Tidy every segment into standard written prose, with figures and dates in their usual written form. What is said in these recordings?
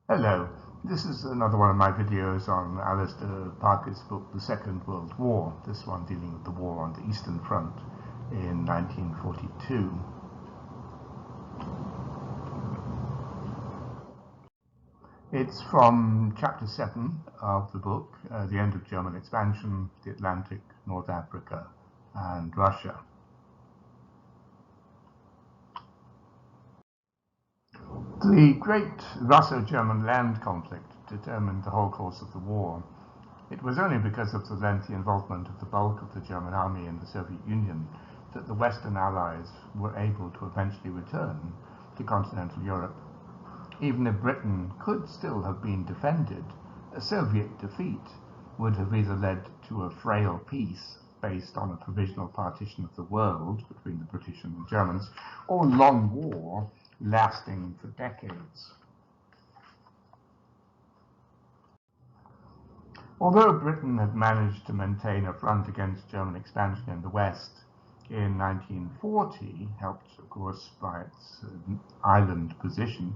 Hello, this is another one of my videos on Alistair Parker's book, The Second World War, this one dealing with the war on the Eastern Front in 1942. It's from chapter 7 of the book, the end of German expansion, the Atlantic, North Africa, and Russia. The great Russo-German land conflict determined the whole course of the war. It was only because of the lengthy involvement of the bulk of the German army in the Soviet Union that the Western Allies were able to eventually return to continental Europe. Even if Britain could still have been defended, a Soviet defeat would have either led to a frail peace based on a provisional partition of the world between the British and the Germans, or a long war lasting for decades. Although Britain had managed to maintain a front against German expansion in the West in 1940, helped of course by its island position,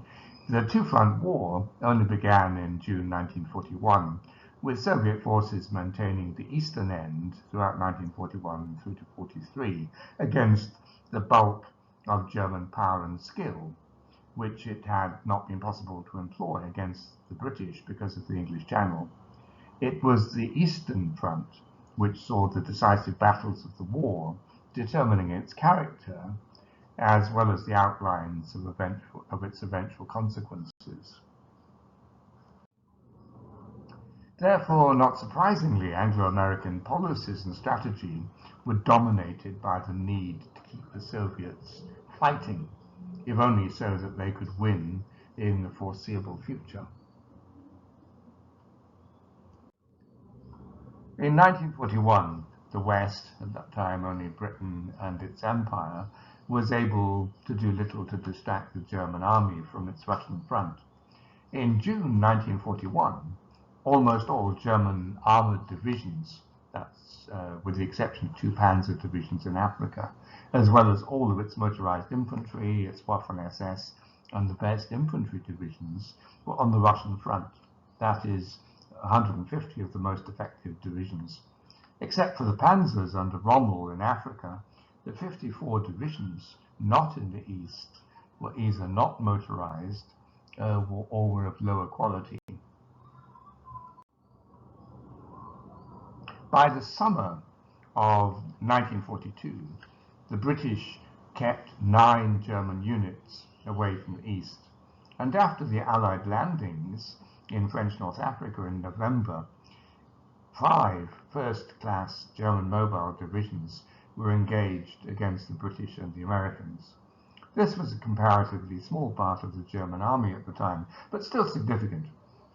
the two-front war only began in June 1941, with Soviet forces maintaining the eastern end throughout 1941 through to 43 against the bulk of German power and skill, which it had not been possible to employ against the British because of the English Channel. It was the Eastern Front which saw the decisive battles of the war, determining its character, as well as the outlines of its eventual consequences. Therefore, not surprisingly, Anglo-American policies and strategy were dominated by the need to keep the Soviets fighting, if only so that they could win in the foreseeable future. In 1941, the West, at that time only Britain and its empire, was able to do little to distract the German army from its Russian front. In June 1941, almost all German armored divisions, that's with the exception of 2 panzer divisions in Africa, as well as all of its motorized infantry, its Waffen-SS, and the best infantry divisions, were on the Russian front. That is, 150 of the most effective divisions. Except for the panzers under Rommel in Africa, the 54 divisions not in the east were either not motorized or were of lower quality. By the summer of 1942, the British kept 9 German units away from the east, and after the Allied landings in French North Africa in November, 5 first-class German mobile divisions were engaged against the British and the Americans. This was a comparatively small part of the German army at the time, but still significant.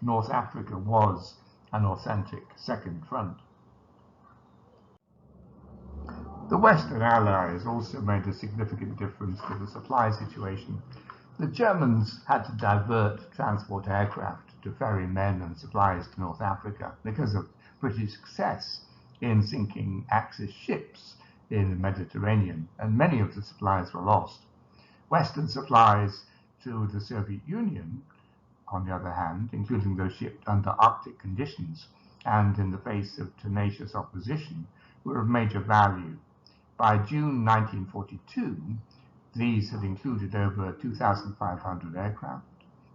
North Africa was an authentic second front. The Western Allies also made a significant difference to the supply situation. The Germans had to divert transport aircraft to ferry men and supplies to North Africa because of British success in sinking Axis ships in the Mediterranean, and many of the supplies were lost. Western supplies to the Soviet Union, on the other hand, including those shipped under Arctic conditions and in the face of tenacious opposition, were of major value. By June 1942, these had included over 2,500 aircraft,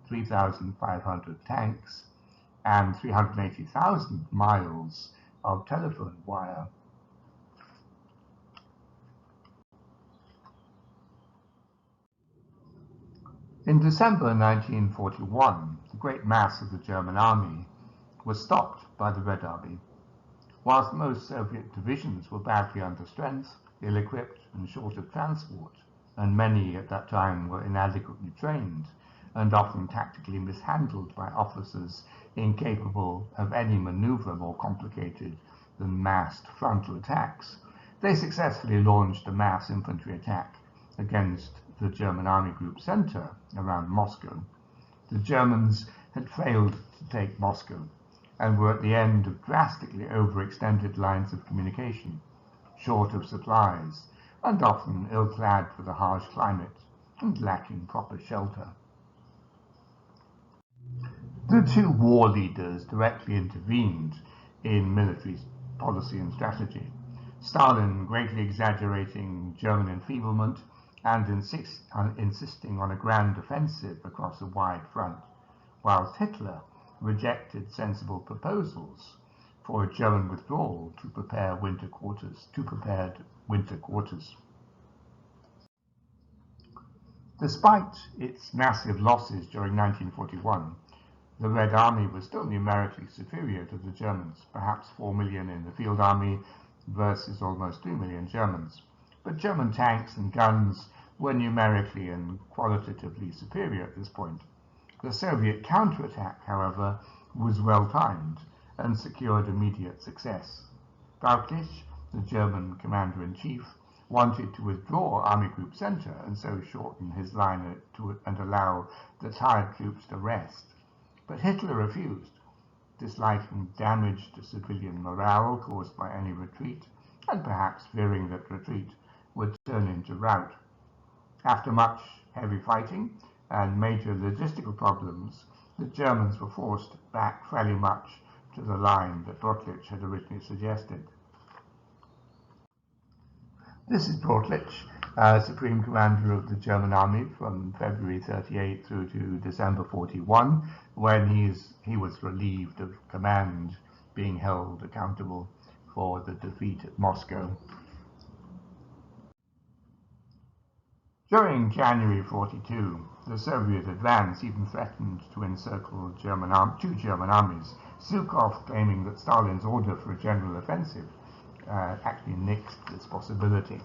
3,500 tanks, and 380,000 miles of telephone wire. In December 1941, the great mass of the German army was stopped by the Red Army. Whilst most Soviet divisions were badly under strength, ill-equipped, and short of transport, and many at that time were inadequately trained and often tactically mishandled by officers incapable of any maneuver more complicated than massed frontal attacks, they successfully launched a mass infantry attack against the German Army Group center around Moscow. The Germans had failed to take Moscow and were at the end of drastically overextended lines of communication, short of supplies, and often ill-clad for the harsh climate and lacking proper shelter. The two war leaders directly intervened in military policy and strategy, Stalin greatly exaggerating German enfeeblement and insisting on a grand offensive across a wide front, whilst Hitler rejected sensible proposals for a German withdrawal to prepared winter quarters. Despite its massive losses during 1941, the Red Army was still numerically superior to the Germans, perhaps 4 million in the field army versus almost 3 million Germans. But German tanks and guns were numerically and qualitatively superior at this point. The Soviet counterattack, however, was well timed and secured immediate success. Brauchitsch, the German commander-in-chief, wanted to withdraw Army Group Center and so shorten his line and allow the tired troops to rest. But Hitler refused, disliking damage to civilian morale caused by any retreat, and perhaps fearing that retreat would turn into rout. After much heavy fighting and major logistical problems, the Germans were forced back fairly much to the line that Brauchitsch had originally suggested. This is Brauchitsch, Supreme Commander of the German Army from February 38 through to December 41, when he was relieved of command, being held accountable for the defeat at Moscow. During January 42, the Soviet advance even threatened to encircle two German armies, Zhukov claiming that Stalin's order for a general offensive actually nixed this possibility.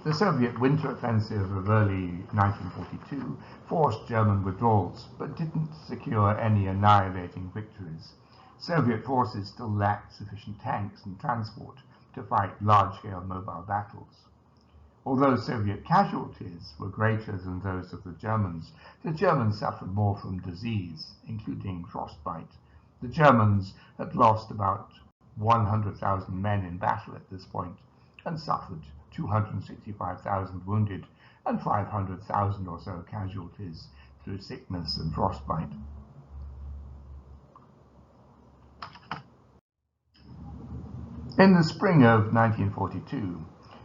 The Soviet winter offensive of early 1942 forced German withdrawals, but didn't secure any annihilating victories. Soviet forces still lacked sufficient tanks and transport to fight large-scale mobile battles. Although Soviet casualties were greater than those of the Germans suffered more from disease, including frostbite. The Germans had lost about 100,000 men in battle at this point and suffered 265,000 wounded and 500,000 or so casualties through sickness and frostbite. In the spring of 1942,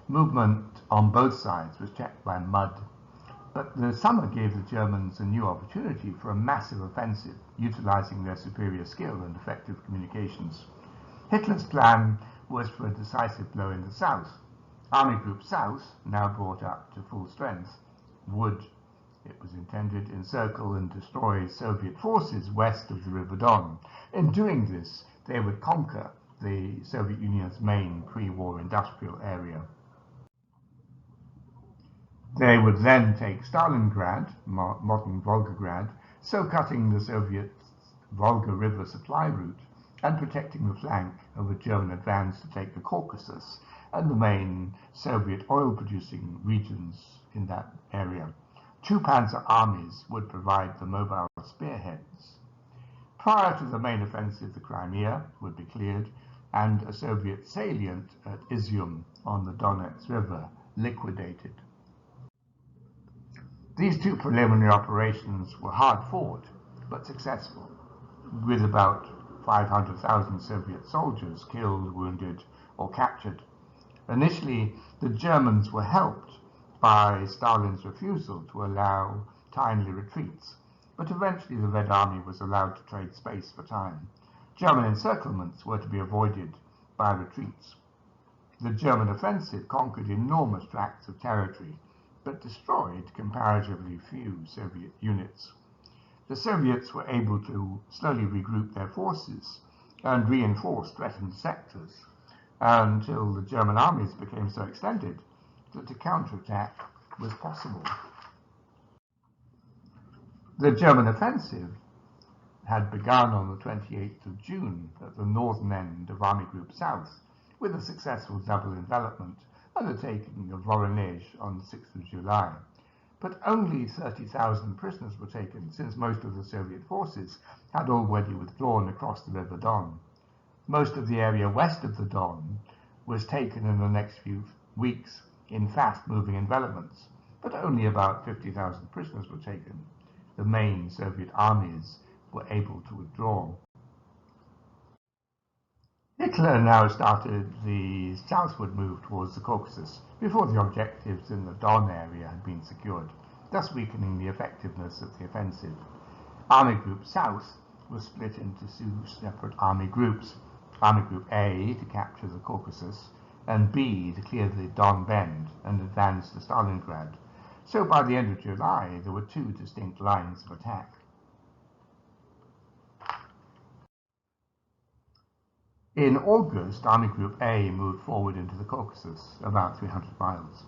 movement on both sides was checked by mud, but the summer gave the Germans a new opportunity for a massive offensive, utilizing their superior skill and effective communications. Hitler's plan was for a decisive blow in the south. Army Group South, now brought up to full strength, would, it was intended, encircle and destroy Soviet forces west of the River Don. In doing this, they would conquer the Soviet Union's main pre-war industrial area. They would then take Stalingrad, modern Volgograd, so cutting the Soviet Volga River supply route and protecting the flank of a German advance to take the Caucasus and the main Soviet oil-producing regions in that area. Two panzer armies would provide the mobile spearheads. Prior to the main offensive, the Crimea would be cleared and a Soviet salient at Izium on the Donets River liquidated. These two preliminary operations were hard fought, but successful, with about 500,000 Soviet soldiers killed, wounded, or captured. Initially, the Germans were helped by Stalin's refusal to allow timely retreats, but eventually the Red Army was allowed to trade space for time. German encirclements were to be avoided by retreats. The German offensive conquered enormous tracts of territory, but destroyed comparatively few Soviet units. The Soviets were able to slowly regroup their forces and reinforce threatened sectors until the German armies became so extended that a counterattack was possible. The German offensive had begun on the 28th of June at the northern end of Army Group South, with a successful double envelopment undertaking of Voronezh on the 6th of July. But only 30,000 prisoners were taken, since most of the Soviet forces had already withdrawn across the River Don. Most of the area west of the Don was taken in the next few weeks in fast-moving envelopments, but only about 50,000 prisoners were taken. The main Soviet armies were able to withdraw. Hitler now started the southward move towards the Caucasus before the objectives in the Don area had been secured, thus weakening the effectiveness of the offensive. Army Group South was split into two separate army groups, Army Group A to capture the Caucasus, and B to clear the Don Bend and advance to Stalingrad. So by the end of July, there were two distinct lines of attack. In August, Army Group A moved forward into the Caucasus, about 300 miles.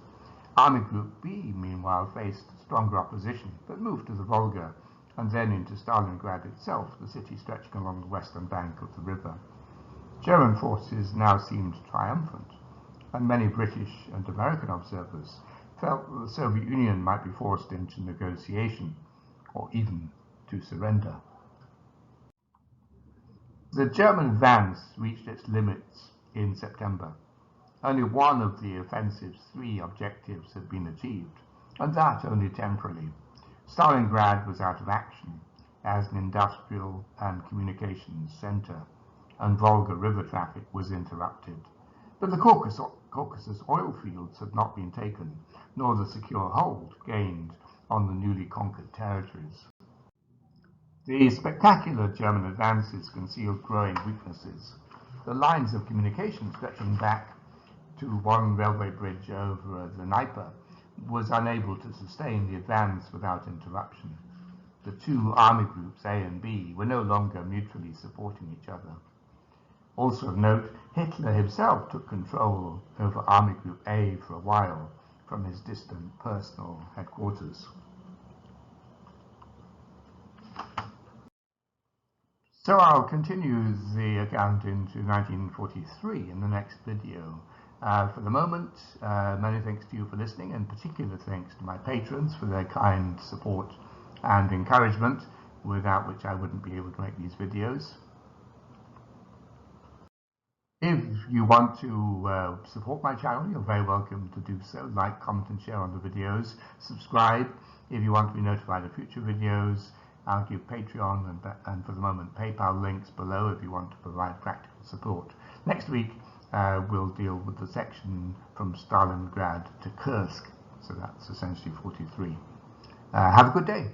Army Group B, meanwhile, faced stronger opposition, but moved to the Volga and then into Stalingrad itself, the city stretching along the western bank of the river. German forces now seemed triumphant, and many British and American observers felt that the Soviet Union might be forced into negotiation, or even to surrender. The German advance reached its limits in September. Only one of the offensive's three objectives had been achieved, and that only temporarily. Stalingrad was out of action as an industrial and communications center, and Volga River traffic was interrupted. But the Caucasus oil fields had not been taken, nor the secure hold gained on the newly conquered territories. The spectacular German advances concealed growing weaknesses. The lines of communication stretching back to one railway bridge over the Dnieper was unable to sustain the advance without interruption. The two army groups A and B were no longer mutually supporting each other. Also of note, Hitler himself took control over Army Group A for a while from his distant personal headquarters. So I'll continue the account into 1943 in the next video. For the moment, many thanks to you for listening, and particular thanks to my patrons for their kind support and encouragement, without which I wouldn't be able to make these videos. If you want to support my channel, you're very welcome to do so. Like, comment and share on the videos. Subscribe if you want to be notified of future videos. I'll give Patreon and for the moment PayPal links below if you want to provide practical support. Next week we'll deal with the section from Stalingrad to Kursk, so that's essentially 43. Have a good day.